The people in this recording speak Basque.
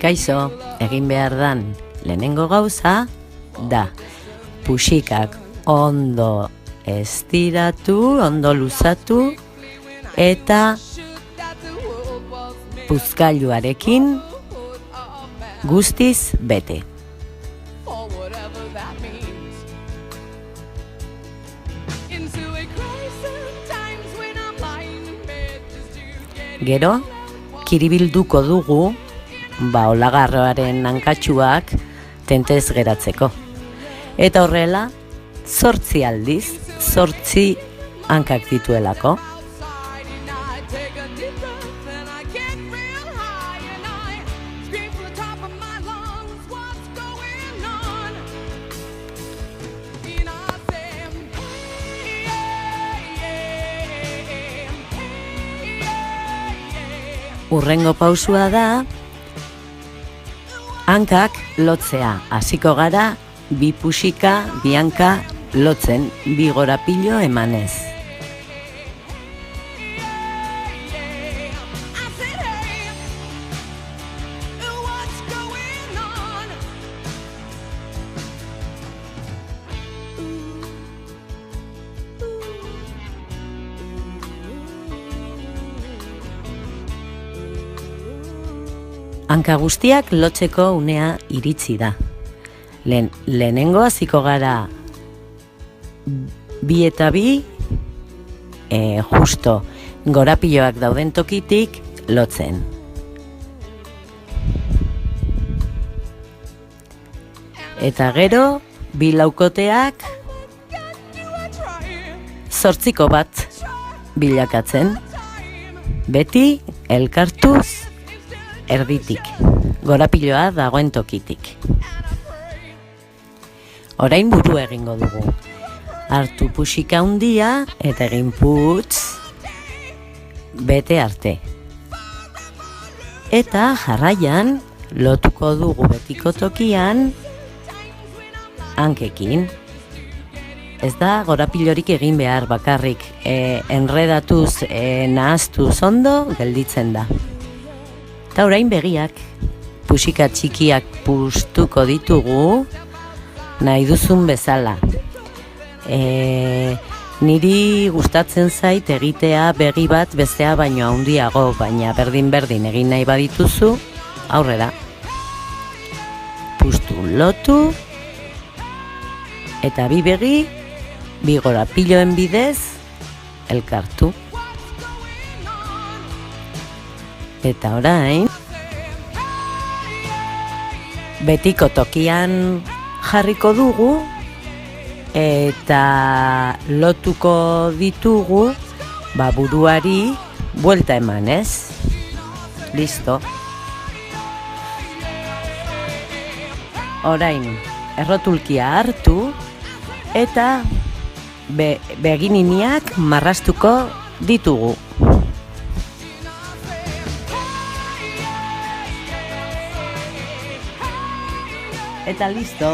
Kaixo, egin behar dan lehenengo gauza da puxikak ondo estiratu, ondo luzatu eta puzkailuarekin guztiz bete. Gero, kiribilduko dugu olagarroaren hankatxuak tentez geratzeko. Eta horrela, 8 aldiz, 8 hankak dituelako. Hurrengo pausua da, hankak lotzea. Hasiko gara, 2 puxika, 2 hanka lotzen, 2 gorapilo emanez. Hanka guztiak lotzeko unea iritsi da. Lehenengo hasiko gara 2 eta 2, justo gorapiloak dauden tokitik lotzen. Eta gero, 2 laukoteak 8 bat bilakatzen, beti elkartuz erditik, gorapiloa dagoen tokitik. Orain buru egingo dugu. Hartu puxika handia eta egin putz bete arte. Eta jarraian lotuko dugu betiko tokian hankekin. Ez da gorapilorik egin behar bakarrik, enredatuz, nahaztuz ondo gelditzen da. Eta orain begiak, puxika txikiak pustuko ditugu, nahi duzun bezala. Niri gustatzen zait egitea begi bat bestea baino handiago, baina berdin-berdin egin nahi badituzu, aurrera. Pustu lotu, eta 2 begi, 2 gorapiloen bidez, elkartu. Eta orain, betiko tokian jarriko dugu eta lotuko ditugu buruari buelta emanez. Listo. Orain, errotulkia hartu eta begininiak marrastuko ditugu. Eta listo.